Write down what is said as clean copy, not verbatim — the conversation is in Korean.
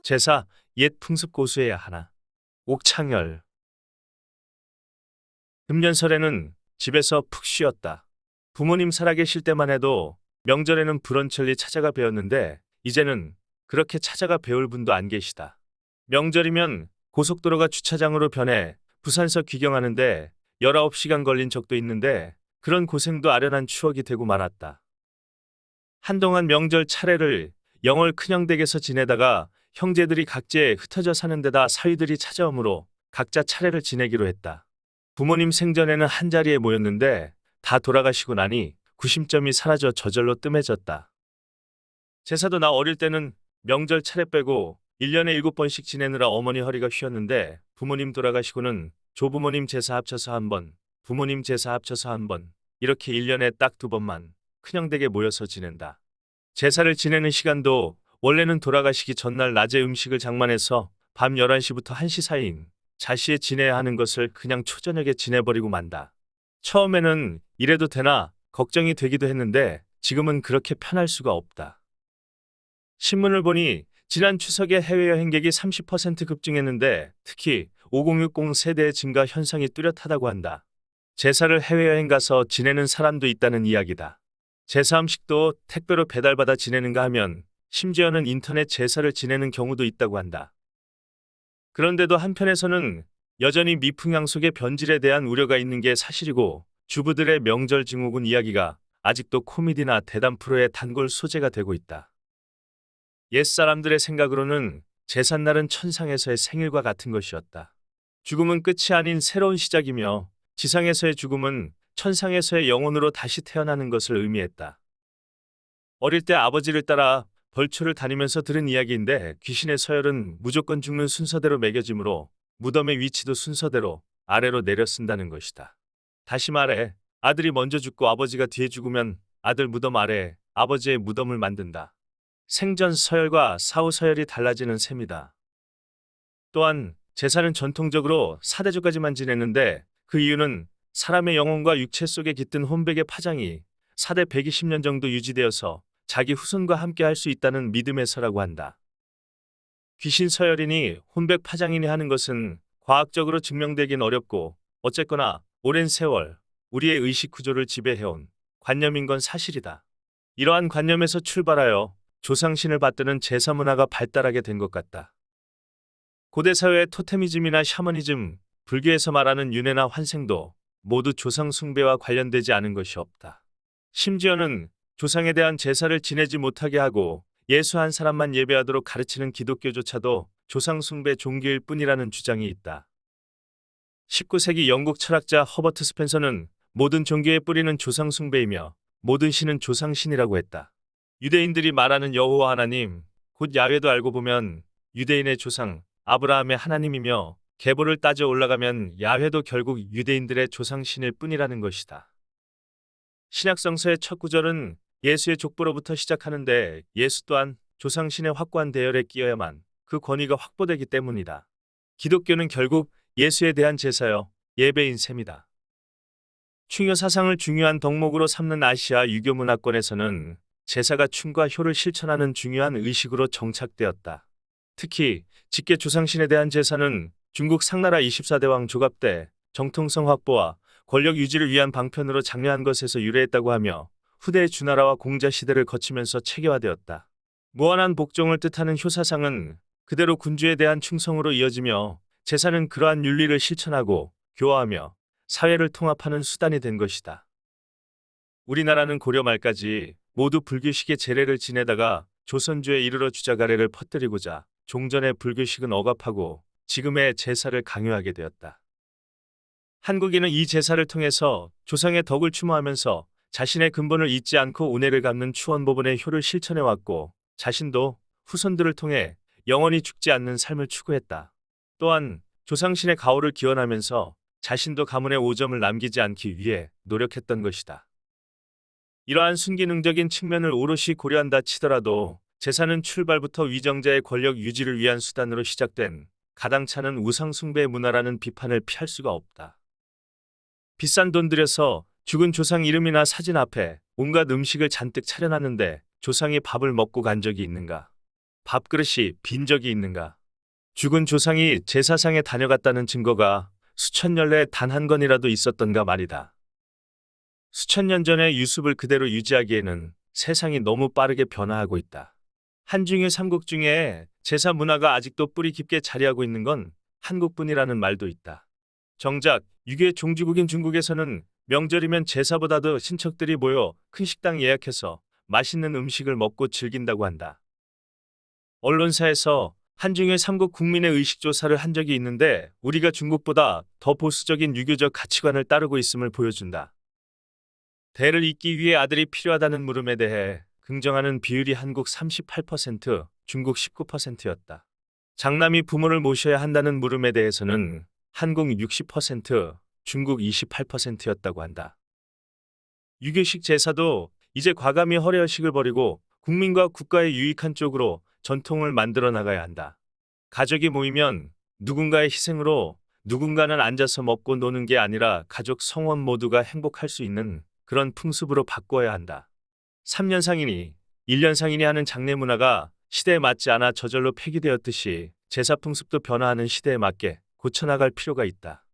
제사, 옛 풍습 고수해야 하나. 옥창열. 금년설에는 집에서 푹 쉬었다. 부모님 살아계실 때만 해도 명절에는 부런철리 찾아가 배웠는데 이제는 그렇게 찾아가 배울 분도 안 계시다. 명절이면 고속도로가 주차장으로 변해 부산서 귀경하는데 19시간 걸린 적도 있는데 그런 고생도 아련한 추억이 되고 말았다. 한동안 명절 차례를 영월 큰형댁에서 지내다가 형제들이 각지에 흩어져 사는 데다 사위들이 찾아오므로 각자 차례를 지내기로 했다. 부모님 생전에는 한자리에 모였는데 다 돌아가시고 나니 구심점이 사라져 저절로 뜸해졌다. 제사도 나 어릴 때는 명절 차례 빼고 1년에 7번씩 지내느라 어머니 허리가 휘었는데 부모님 돌아가시고는 조부모님 제사 합쳐서 한 번, 부모님 제사 합쳐서 한 번, 이렇게 1년에 딱 2번만 큰형댁에 모여서 지낸다. 제사를 지내는 시간도 원래는 돌아가시기 전날 낮에 음식을 장만해서 밤 11시부터 1시 사이인 자시에 지내야 하는 것을 그냥 초저녁에 지내버리고 만다. 처음에는 이래도 되나 걱정이 되기도 했는데 지금은 그렇게 편할 수가 없다. 신문을 보니 지난 추석에 해외여행객이 30% 급증했는데 특히 5060 세대의 증가 현상이 뚜렷하다고 한다. 제사를 해외여행 가서 지내는 사람도 있다는 이야기다. 제사 음식도 택배로 배달받아 지내는가 하면 심지어는 인터넷 제사를 지내는 경우도 있다고 한다. 그런데도 한편에서는 여전히 미풍양속의 변질에 대한 우려가 있는 게 사실이고 주부들의 명절 증후군 이야기가 아직도 코미디나 대담 프로의 단골 소재가 되고 있다. 옛사람들의 생각으로는 제삿날은 천상에서의 생일과 같은 것이었다. 죽음은 끝이 아닌 새로운 시작이며 지상에서의 죽음은 천상에서의 영혼으로 다시 태어나는 것을 의미했다. 어릴 때 아버지를 따라 벌초를 다니면서 들은 이야기인데 귀신의 서열은 무조건 죽는 순서대로 매겨지므로 무덤의 위치도 순서대로 아래로 내려 쓴다는 것이다. 다시 말해 아들이 먼저 죽고 아버지가 뒤에 죽으면 아들 무덤 아래에 아버지의 무덤을 만든다. 생전 서열과 사후 서열이 달라지는 셈이다. 또한 제사는 전통적으로 사대주까지만 지내는데 그 이유는 사람의 영혼과 육체 속에 깃든 혼백의 파장이 사대 120년 정도 유지되어서 자기 후손과 함께 할 수 있다는 믿음에서라고 한다. 귀신 서열이니 혼백 파장이니 하는 것은 과학적으로 증명되긴 어렵고 어쨌거나 오랜 세월 우리의 의식 구조를 지배해온 관념인 건 사실이다. 이러한 관념에서 출발하여 조상신을 받드는 제사 문화가 발달하게 된 것 같다. 고대 사회의 토테미즘이나 샤머니즘, 불교에서 말하는 윤회나 환생도 모두 조상 숭배와 관련되지 않은 것이 없다. 심지어는 조상에 대한 제사를 지내지 못하게 하고 예수한 사람만 예배하도록 가르치는 기독교조차도 조상 숭배 종교일 뿐이라는 주장이 있다. 19세기 영국 철학자 허버트 스펜서는 모든 종교의 뿌리는 조상 숭배이며 모든 신은 조상신이라고 했다. 유대인들이 말하는 여호와 하나님, 곧 야훼도 알고 보면 유대인의 조상 아브라함의 하나님이며 계보를 따져 올라가면 야훼도 결국 유대인들의 조상신일 뿐이라는 것이다. 신약성서의 첫 구절은 예수의 족보로부터 시작하는데 예수 또한 조상신의 확고한 대열에 끼어야만 그 권위가 확보되기 때문이다. 기독교는 결국 예수에 대한 제사여 예배인 셈이다. 충효 사상을 중요한 덕목으로 삼는 아시아 유교 문화권에서는 제사가 충과 효를 실천하는 중요한 의식으로 정착되었다. 특히 직계 조상신에 대한 제사는 중국 상나라 24대 왕 조갑 때 정통성 확보와 권력 유지를 위한 방편으로 장려한 것에서 유래했다고 하며 후대의 주나라와 공자 시대를 거치면서 체계화되었다. 무한한 복종을 뜻하는 효사상은 그대로 군주에 대한 충성으로 이어지며 제사는 그러한 윤리를 실천하고 교화하며 사회를 통합하는 수단이 된 것이다. 우리나라는 고려 말까지 모두 불교식의 제례를 지내다가 조선주에 이르러 주자가래를 퍼뜨리고자 종전의 불교식은 억압하고 지금의 제사를 강요하게 되었다. 한국인은 이 제사를 통해서 조상의 덕을 추모하면서 자신의 근본을 잊지 않고 운해를 갚는 추원법원의 효를 실천해왔고 자신도 후손들을 통해 영원히 죽지 않는 삶을 추구했다. 또한 조상신의 가호를 기원하면서 자신도 가문의 오점을 남기지 않기 위해 노력했던 것이다. 이러한 순기능적인 측면을 오롯이 고려한다 치더라도 제사는 출발부터 위정자의 권력 유지를 위한 수단으로 시작된 가당찮은 우상숭배 문화라는 비판을 피할 수가 없다. 비싼 돈 들여서 죽은 조상 이름이나 사진 앞에 온갖 음식을 잔뜩 차려놨는데 조상이 밥을 먹고 간 적이 있는가? 밥그릇이 빈 적이 있는가? 죽은 조상이 제사상에 다녀갔다는 증거가 수천 년 내에 단 한 건이라도 있었던가 말이다. 수천 년 전의 유습을 그대로 유지하기에는 세상이 너무 빠르게 변화하고 있다. 한중일 삼국 중에 제사 문화가 아직도 뿌리 깊게 자리하고 있는 건 한국뿐이라는 말도 있다. 정작 유교의 종주국인 중국에서는 명절이면 제사보다도 친척들이 모여 큰 식당 예약해서 맛있는 음식을 먹고 즐긴다고 한다. 언론사에서 한중일 삼국 국민의 의식조사를 한 적이 있는데 우리가 중국보다 더 보수적인 유교적 가치관을 따르고 있음을 보여준다. 대를 잇기 위해 아들이 필요하다는 물음에 대해 긍정하는 비율이 한국 38%, 중국 19%였다. 장남이 부모를 모셔야 한다는 물음에 대해서는 한국 60%, 중국 28%였다고 한다. 유교식 제사도 이제 과감히 허례허식을 버리고 국민과 국가에 유익한 쪽으로 전통을 만들어 나가야 한다. 가족이 모이면 누군가의 희생으로 누군가는 앉아서 먹고 노는 게 아니라 가족 성원 모두가 행복할 수 있는 그런 풍습으로 바꿔야 한다. 3년 상인이 1년 상인이 하는 장례 문화가 시대에 맞지 않아 저절로 폐기되었듯이 제사 풍습도 변화하는 시대에 맞게 고쳐나갈 필요가 있다.